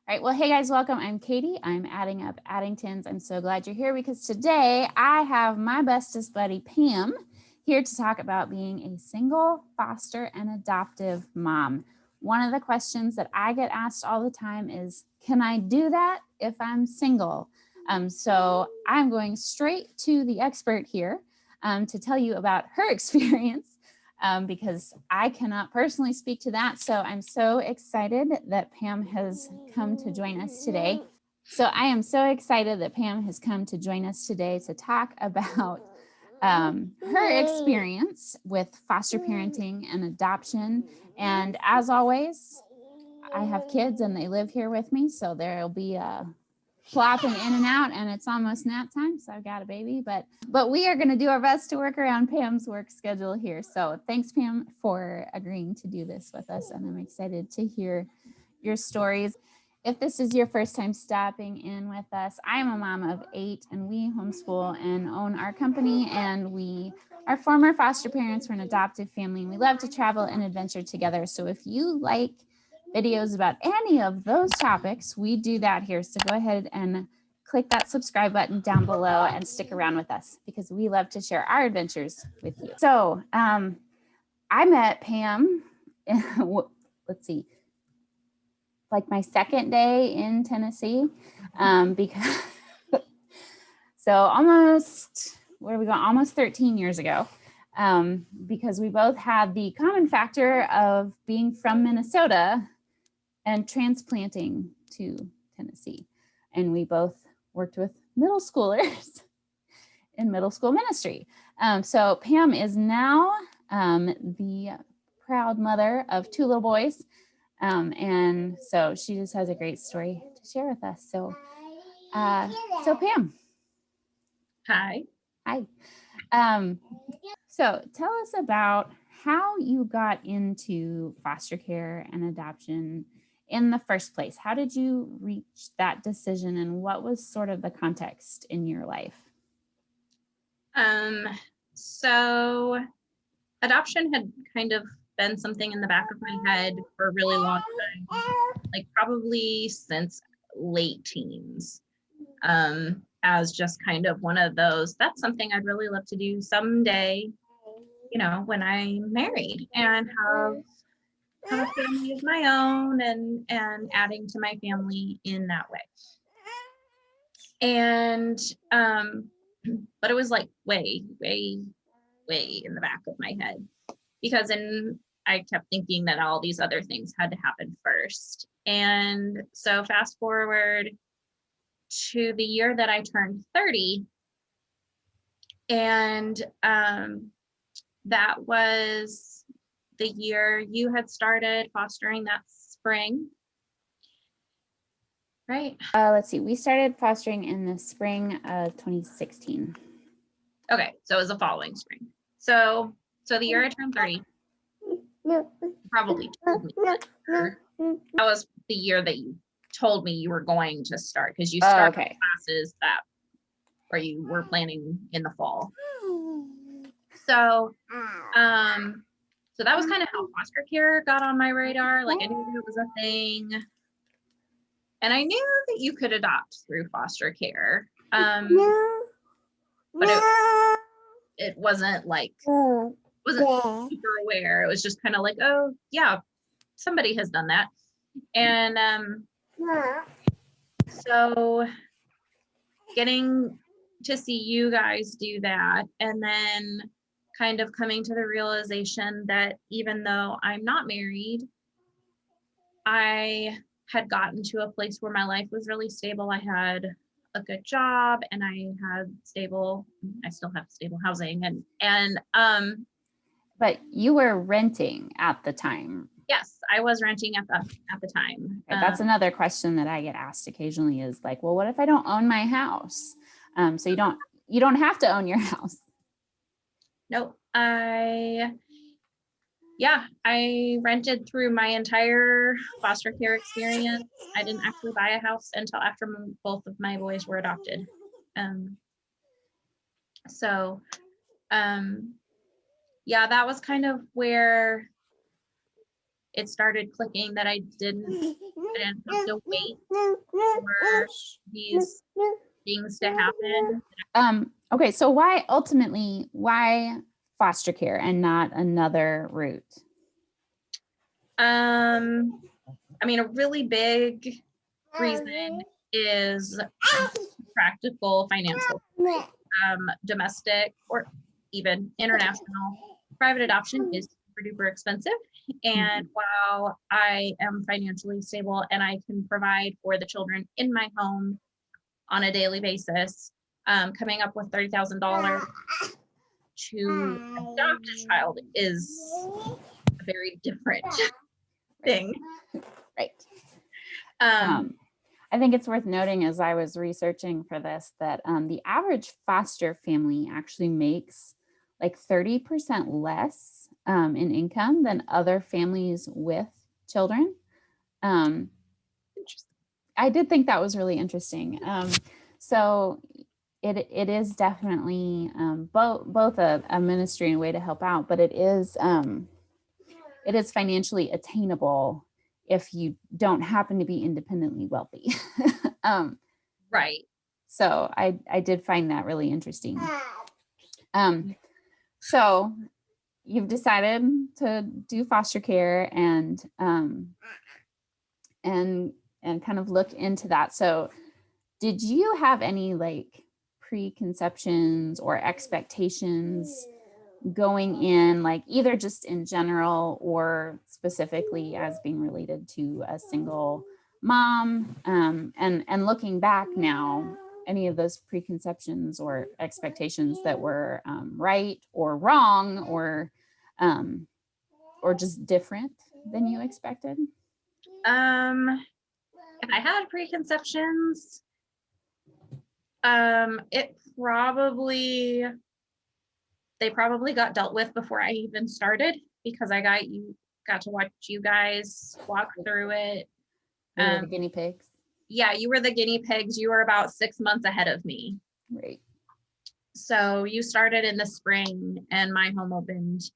All right, well, hey guys, welcome. I'm Katie. I'm adding up Addingtons. I'm so glad you're here because today I have my bestest buddy, Pam, here to talk about being a single, foster, and adoptive mom. One of the questions that I get asked all the time is, can I do that if I'm single? So I'm going straight to the expert here to tell you about her experience. Because I cannot personally speak to that. So I'm so excited that Pam has come to join us today. So I am so excited that Pam has come to join us today to talk about her experience with foster parenting and adoption. And as always, I have kids and they live here with me. So there'll be a flopping in and out, and it's almost nap time, so I've got a baby, but we are going to do our best to work around Pam's work schedule here. So thanks, Pam, for agreeing to do this with us, and I'm excited to hear your stories. If this is your first time stopping in with us, I am a mom of 8, and we homeschool and own our company, and we are former foster parents for an adoptive family, and we love to travel and adventure together. So if you like videos about any of those topics, we do that here. So go ahead and click that subscribe button down below and stick around with us because we love to share our adventures with you. So I met Pam, let's see, like my second day in Tennessee, because so almost 13 years ago, because we both had the common factor of being from Minnesota and transplanting to Tennessee. And we both worked with middle schoolers in middle school ministry. So Pam is now the proud mother of 2 little boys. And so she just has a great story to share with us. So Pam. Hi. Hi. So tell us about how you got into foster care and adoption in the first place. How did you reach that decision, and what was sort of the context in your life? So adoption had kind of been something in the back of my head for a really long time, like probably since late teens, as just kind of one of those, that's something I'd really love to do someday, you know, when I'm married and have a family of my own and adding to my family in that way. And but it was like way in the back of my head, because I kept thinking that all these other things had to happen first. And so fast forward to the year that I turned 30, and that was the year you had started fostering that spring, right? Let's see, we started fostering in the spring of 2016. Okay, so it was the following spring. So the year I turned 30, probably told me that was the year that you told me you were going to start, because you started classes where you were planning in the fall. So so that was kind of how foster care got on my radar. Like, I knew it was a thing, and I knew that you could adopt through foster care, but it wasn't like, wasn't super aware. It was just kind of like, oh yeah, somebody has done that. And so getting to see you guys do that, and then kind of coming to the realization that even though I'm not married, I had gotten to a place where my life was really stable. I had a good job, and I still have stable housing, and but you were renting at the time. Yes, I was renting at the time. That's another question that I get asked occasionally, is like, well, what if I don't own my house? So you don't have to own your house. No, I rented through my entire foster care experience. I didn't actually buy a house until after both of my boys were adopted. That was kind of where it started clicking that I didn't have to wait for these things to happen. Okay, so why foster care and not another route? I mean, a really big reason is practical financial. Domestic or even international private adoption is super duper expensive. And while I am financially stable and I can provide for the children in my home on a daily basis, coming up with $30,000 to adopt a child is a very different thing. Right. I think it's worth noting as I was researching for this that the average foster family actually makes like 30% less in income than other families with children. I did think that was really interesting. So it is definitely both a ministry and a way to help out, but it is financially attainable if you don't happen to be independently wealthy. Right. So I did find that really interesting. So you've decided to do foster care and kind of look into that. So did you have any like preconceptions or expectations going in, like either just in general or specifically as being related to a single mom? And looking back now, any of those preconceptions or expectations that were right or wrong or just different than you expected? If I had preconceptions, they probably got dealt with before I even started, because I got to watch you guys walk through it. You were the guinea pigs. Yeah, you were the guinea pigs. You were about 6 months ahead of me. Right. So you started in the spring and my home opened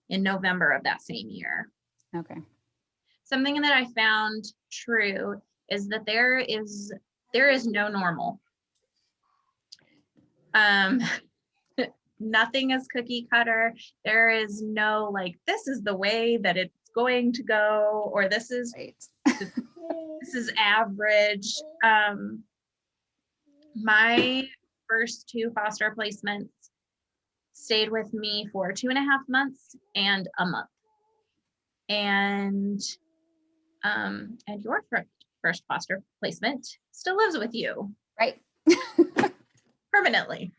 in November of that same year. Okay. Something that I found true is that there is no normal. Nothing is cookie cutter. There is no like, this is the way that it's going to go, or this is right. this is average. My first 2 foster placements stayed with me for 2.5 months and a month. And your first foster placement still lives with you. Right. Permanently.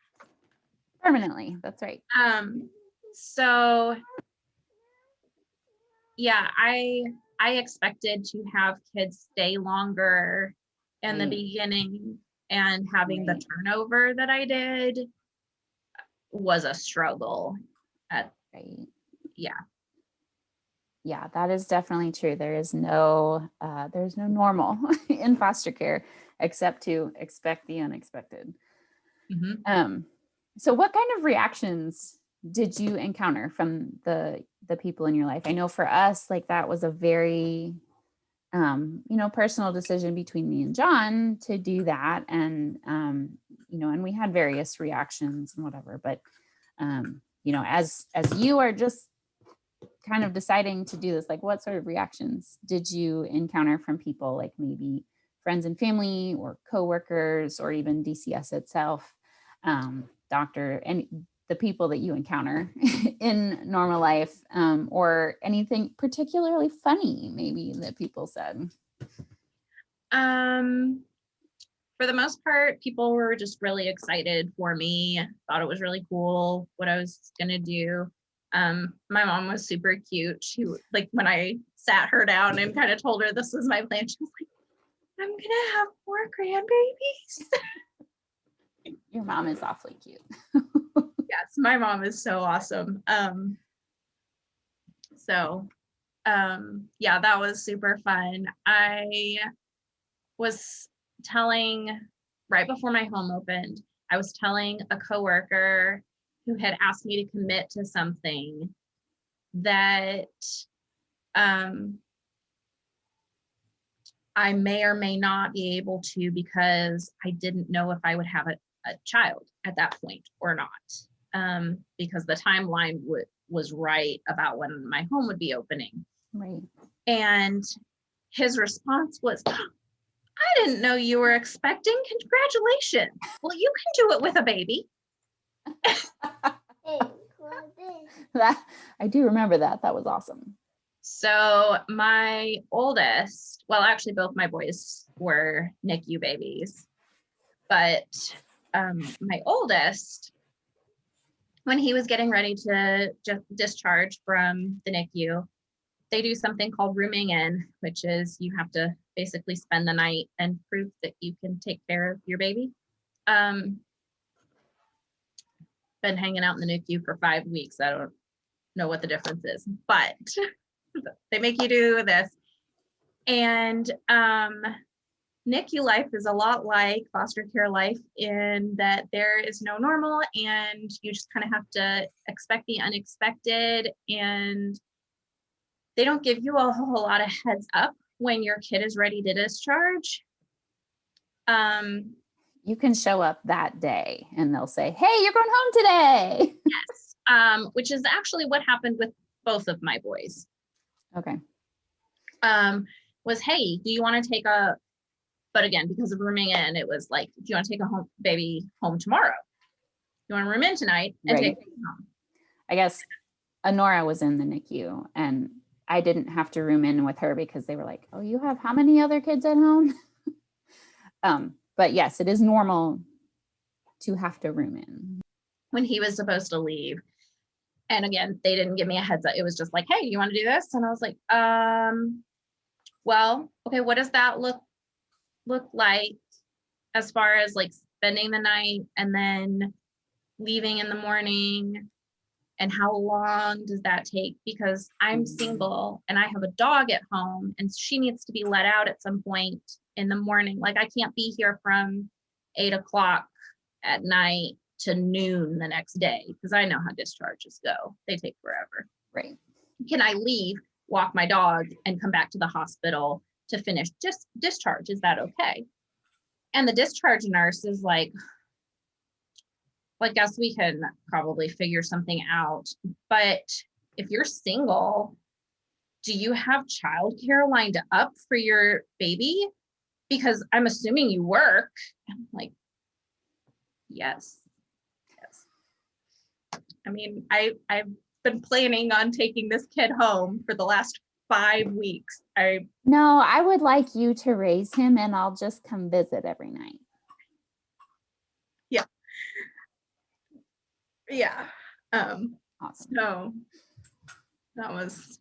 That's right. So yeah, I expected to have kids stay longer in the beginning, and having the turnover that I did was a struggle. Yeah, that is definitely true. There's no normal in foster care except to expect the unexpected. Mm-hmm. So what kind of reactions did you encounter from the people in your life? I know for us, like that was a very personal decision between me and John to do that, and and we had various reactions and whatever, but as you are just kind of deciding to do this, like what sort of reactions did you encounter from people, like maybe friends and family or coworkers or even DCS itself, doctor, and the people that you encounter in normal life, or anything particularly funny maybe that people said? For the most part, people were just really excited for me, thought it was really cool what I was gonna do. My mom was super cute. She, like, when I sat her down and kind of told her this was my plan, she was like, I'm gonna have 4 grandbabies. Your mom is awfully cute. Yes, my mom is so awesome. Yeah, that was super fun. I was telling, right before my home opened, I was telling a coworker who had asked me to commit to something that I may or may not be able to, because I didn't know if I would have a child at that point or not, because the timeline was right about when my home would be opening. Right. And his response was, I didn't know you were expecting. Congratulations. Well, you can do it with a baby. I do remember that. That was awesome. So my oldest, well, actually both my boys were NICU babies, but my oldest, when he was getting ready to just discharge from the NICU, they do something called rooming in, which is you have to basically spend the night and prove that you can take care of your baby. Been hanging out in the NICU for 5 weeks. I don't know what the difference is, but they make you do this. And NICU life is a lot like foster care life in that there is no normal, and you just kind of have to expect the unexpected, and they don't give you a whole lot of heads up when your kid is ready to discharge. You can show up that day and they'll say, hey, you're going home today. Yes, which is actually what happened with both of my boys. Okay. Was, hey, do you want to take but again, because of rooming in, it was like, do you want to take a baby home tomorrow? You want to room in tonight and Right. take baby home? I guess Annorah was in the NICU and I didn't have to room in with her because they were like, oh, you have how many other kids at home? But yes, it is normal to have to room in. When he was supposed to leave. And again, they didn't give me a heads up. It was just like, hey, you want to do this? And I was like, well, okay, what does that look like as far as like spending the night and then leaving in the morning? And how long does that take? Because I'm single and I have a dog at home and she needs to be let out at some point in the morning. Like I can't be here from 8 o'clock at night to noon the next day, because I know how discharges go. They take forever. Right. Can I leave, walk my dog, and come back to the hospital to finish discharge? Is that okay? And the discharge nurse is like, well, I guess we can probably figure something out. But if you're single, do you have childcare lined up for your baby? Because I'm assuming you work. I'm like, yes. I mean, I've been planning on taking this kid home for the last 5 weeks. No, I would like you to raise him and I'll just come visit every night. Yeah. Yeah. Awesome. So that was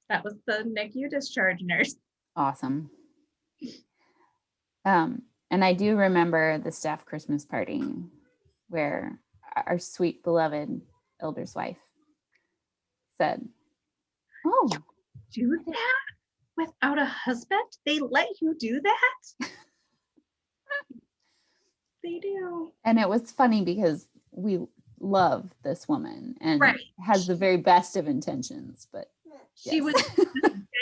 the NICU discharge nurse. Awesome. And I do remember the staff Christmas party where our sweet beloved elder's wife said, oh, do that without a husband? They let you do that? They do. And it was funny because we love this woman and right. has the very best of intentions, but she yes. was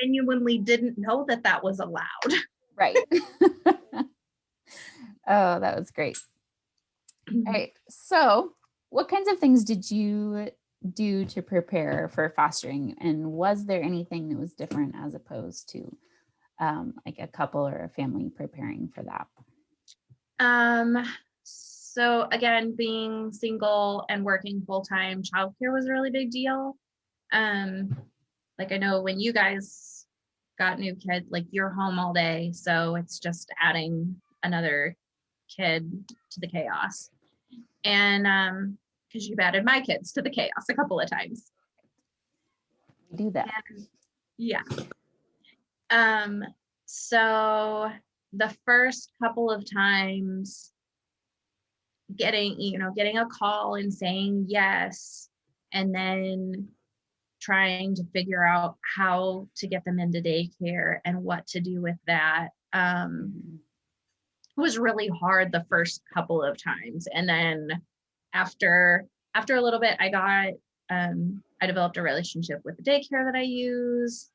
genuinely didn't know that was allowed. Right. Oh, that was great. All right. So what kinds of things did you do to prepare for fostering? And was there anything that was different as opposed to like a couple or a family preparing for that? So again, being single and working full-time, childcare was a really big deal. Like I know when you guys got new kids, like you're home all day. So it's just adding another kid to the chaos. And because you've added my kids to the chaos a couple of times. We do that. And, yeah. So the first couple of times getting a call and saying yes, and then trying to figure out how to get them into daycare and what to do with that was really hard the first couple of times. And then after a little bit, I got I developed a relationship with the daycare that I use.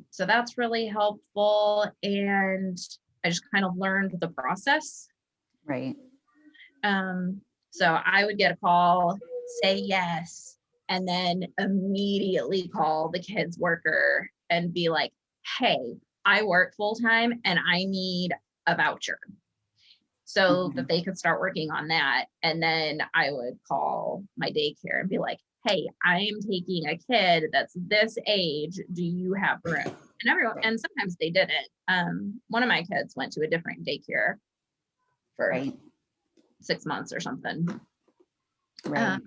So that's really helpful. And I just kind of learned the process. Right. So I would get a call, say yes, and then immediately call the kids worker and be like, hey, I work full time and I need a voucher, so that they could start working on that. And then I would call my daycare and be like, hey, I am taking a kid that's this age. Do you have room? And everyone, and sometimes they didn't. One of my kids went to a different daycare for 6 months or something. Right.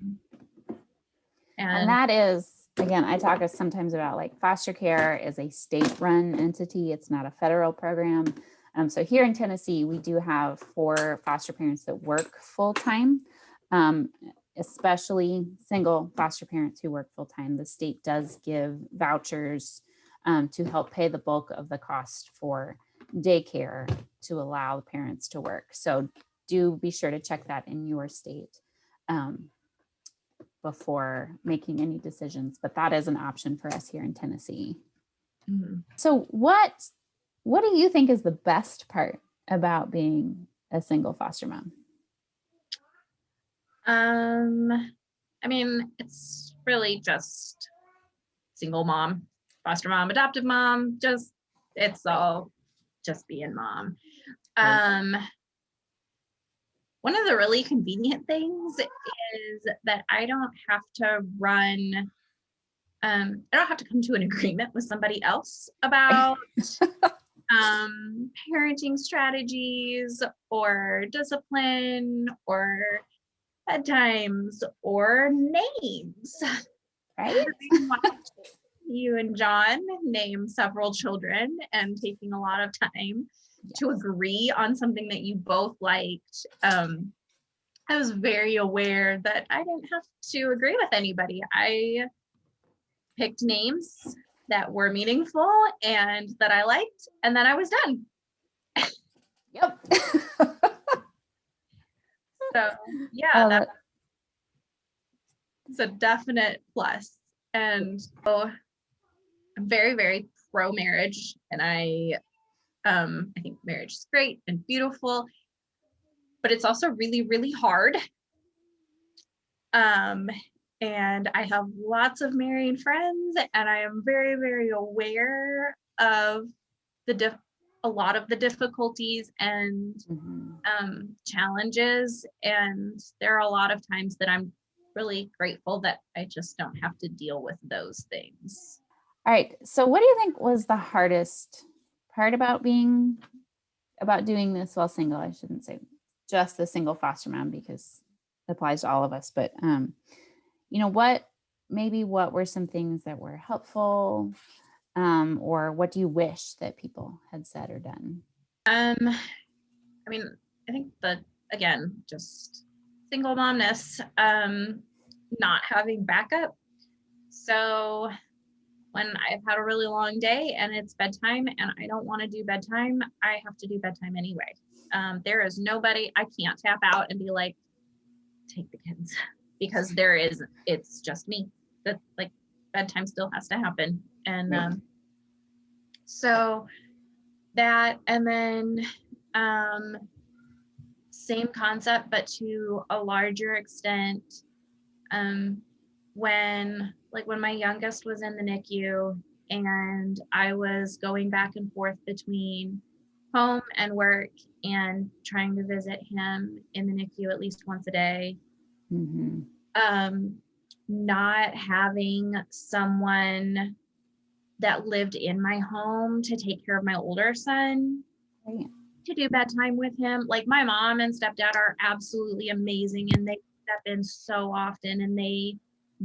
And that is, again, I talk sometimes about like foster care is a state-run entity. It's not a federal program. So here in Tennessee, we do have 4 foster parents that work full-time, especially single foster parents who work full-time. The state does give vouchers to help pay the bulk of the cost for daycare to allow parents to work. So do be sure to check that in your state before making any decisions, but that is an option for us here in Tennessee. Mm-hmm. So what do you think is the best part about being a single foster mom? I mean, it's really just single mom, foster mom, adoptive mom, it's all just being mom. One of the really convenient things is that I don't have to run, I don't have to come to an agreement with somebody else about parenting strategies or discipline or bedtimes or names. Right? You and John name several children and taking a lot of time to agree on something that you both liked. I was very aware that I didn't have to agree with anybody. I picked names that were meaningful and that I liked, and then I was done. Yep. So yeah, that's a definite plus. And so I'm very, very pro marriage, and I think marriage is great and beautiful, but it's also really, really hard. And I have lots of married friends, and I am very, very aware of a lot of the difficulties and challenges. And there are a lot of times that I'm really grateful that I just don't have to deal with those things. All right. So what do you think was the hardest part about doing this while single? I shouldn't say just the single foster mom, because it applies to all of us, but what were some things that were helpful, or what do you wish that people had said or done? I mean, I think again, just single momness, not having backup. So when I've had a really long day and it's bedtime and I don't want to do bedtime, I have to do bedtime anyway. There is nobody, I can't tap out and be like, take the kids, because it's just me. That like bedtime still has to happen. And so that, and then same concept, but to a larger extent, when my youngest was in the NICU and I was going back and forth between home and work and trying to visit him in the NICU at least once a day, not having someone that lived in my home to take care of my older son, to do bedtime with him. Like, my mom and stepdad are absolutely amazing, and they step in so often and they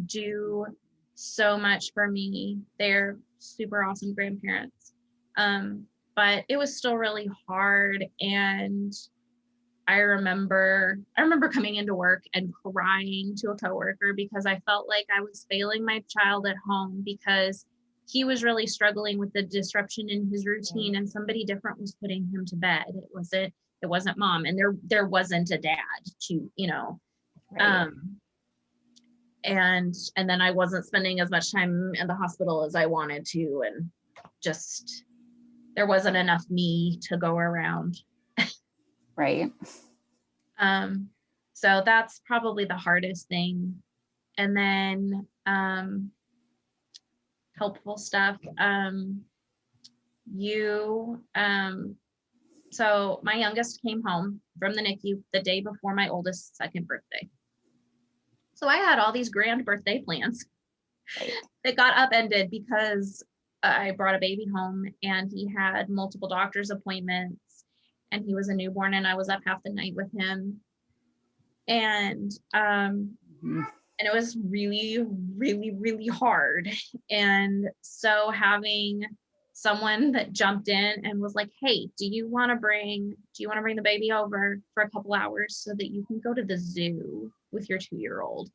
do so much for me. They're super awesome grandparents. But it was still really hard. And I remember coming into work and crying to a coworker because I felt like I was failing my child at home, because he was really struggling with the disruption in his routine, and somebody different was putting him to bed. It wasn't mom, and there wasn't a dad to, and then I wasn't spending as much time in the hospital as I wanted to, and just there wasn't enough me to go around. Right. So that's probably the hardest thing. And then helpful stuff. So my youngest came home from the NICU the day before my oldest second birthday. So I had all these grand birthday plans that got upended because I brought a baby home and he had multiple doctor's appointments and he was a newborn and I was up half the night with him. And it was really, really, really hard. And so having someone that jumped in and was like, hey, do you want to bring the baby over for a couple hours so that you can go to the zoo with your 2-year-old?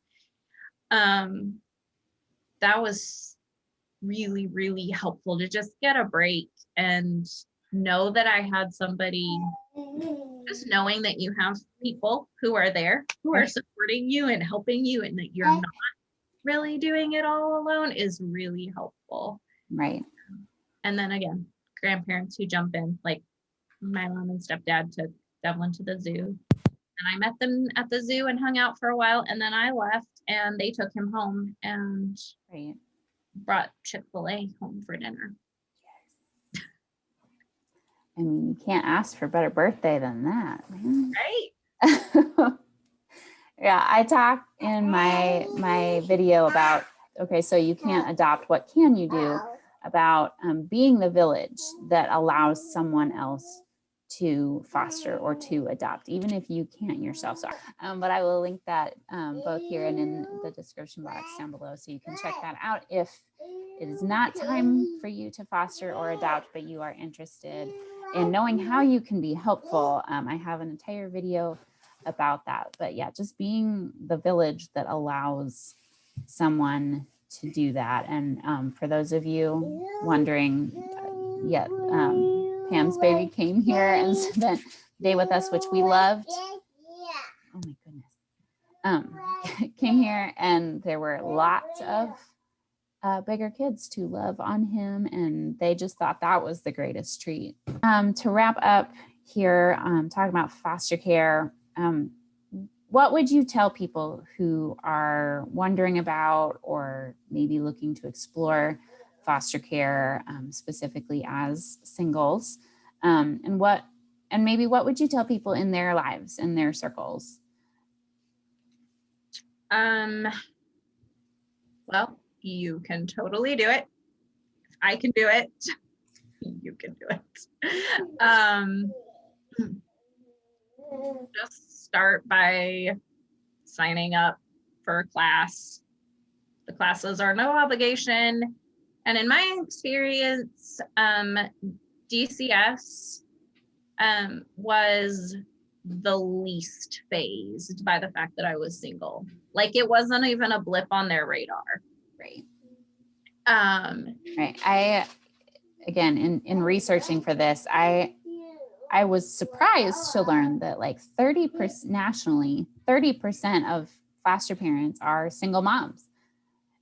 That was really, really helpful to just get a break and know that I had somebody, just knowing that you have people who are there, who are supporting you and helping you, and that you're not really doing it all alone is really helpful. Right. And then again, grandparents who jump in, like my mom and stepdad took Declan to the zoo. And I met them at the zoo and hung out for a while. And then I left and they took him home and brought Chick-fil-A home for dinner. I mean, you can't ask for a better birthday than that, man. Right. Yeah, I talked in my video about, okay, so you can't adopt, what can you do about being the village that allows someone else to foster or to adopt, even if you can't yourself. So, but I will link that both here and in the description box down below, so you can check that out if it is not time for you to foster or adopt, but you are interested in knowing how you can be helpful. I have an entire video about that, but yeah, just being the village that allows someone to do that. And for those of you wondering, Pam's baby came here and spent the day with us, which we loved. Oh my goodness. Came here and there were lots of bigger kids to love on him, and they just thought that was the greatest treat. To wrap up here, talking about foster care, what would you tell people who are wondering about or maybe looking to explore foster care, specifically as singles? And maybe what would you tell people in their lives, in their circles? Well, you can totally do it. If I can do it, you can do it. Just start by signing up for a class. The classes are no obligation. And in my experience, DCS was the least phased by the fact that I was single. Like, it wasn't even a blip on their radar. Right. Right. I, again, in researching for this, I was surprised to learn that like 30% nationally, 30% of foster parents are single moms.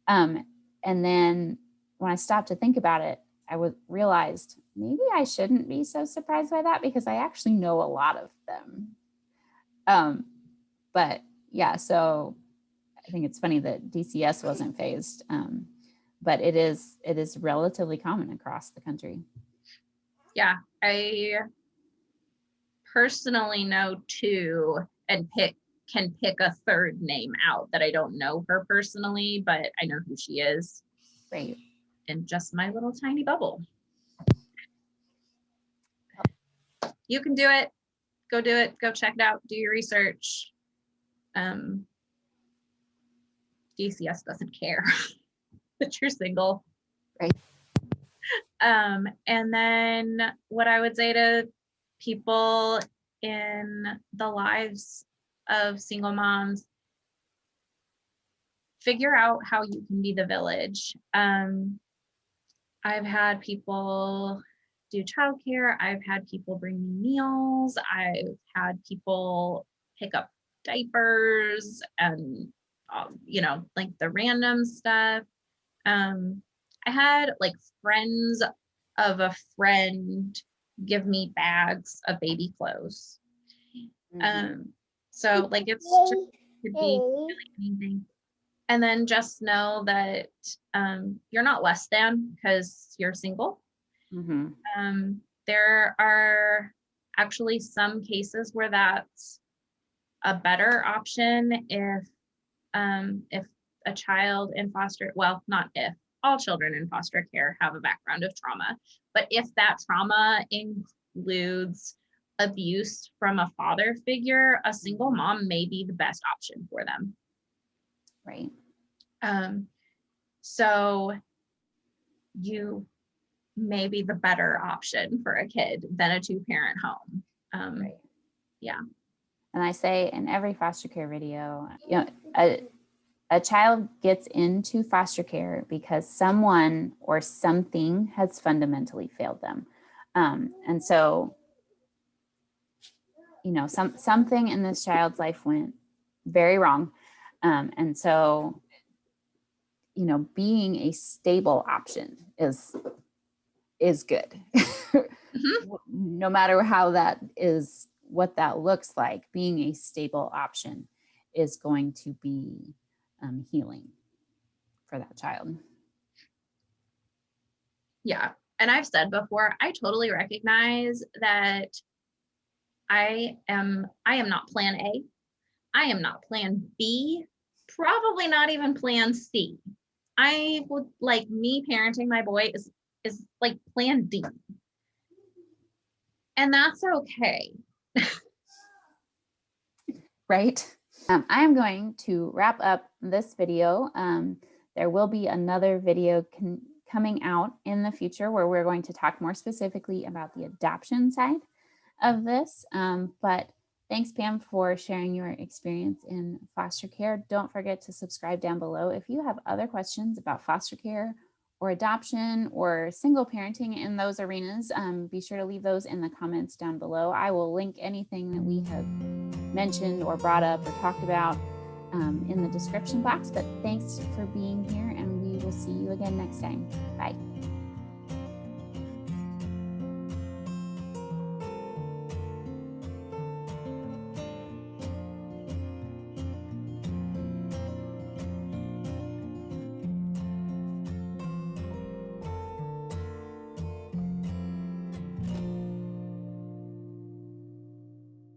And then when I stopped to think about it, I realized maybe I shouldn't be so surprised by that, because I actually know a lot of them. But yeah, so I think it's funny that DCS wasn't phased, but it is relatively common across the country. Yeah, I personally know two, and can pick a third name out that I don't know her personally, but I know who she is. Right. In just my little tiny bubble. You can do it. Go do it. Go check it out. Do your research. DCS doesn't care that you're single. Right. And then what I would say to people in the lives of single moms, figure out how you can be the village. I've had people do childcare. I've had people bring me meals. I've had people pick up diapers and like the random stuff. I had like friends of a friend give me bags of baby clothes. So like it could be really anything. And then just know that you're not less than because you're single. There are actually some cases where that's a better option if a child in foster, well, not if, all children in foster care have a background of trauma, but if that trauma includes abuse from a father figure, a single mom may be the best option for them. Right. So you may be the better option for a kid than a 2-parent home. Right. Yeah. And I say in every foster care video, you know, a child gets into foster care because someone or something has fundamentally failed them. And so, you know, something in this child's life went very wrong. And so, you know, being a stable option is good. No matter how that is, what that looks like, being a stable option is going to be healing for that child. Yeah. And I've said before, I totally recognize that I am not plan A. I am not plan B, probably not even plan C. I would like me parenting my boy is like plan D. And that's okay. Right. I am going to wrap up this video. There will be another video coming out in the future where we're going to talk more specifically about the adoption side of this. But thanks, Pam, for sharing your experience in foster care. Don't forget to subscribe down below. If you have other questions about foster care or adoption or single parenting in those arenas, be sure to leave those in the comments down below. I will link anything that we have mentioned or brought up or talked about in the description box. But thanks for being here, and we will see you again next time. Bye.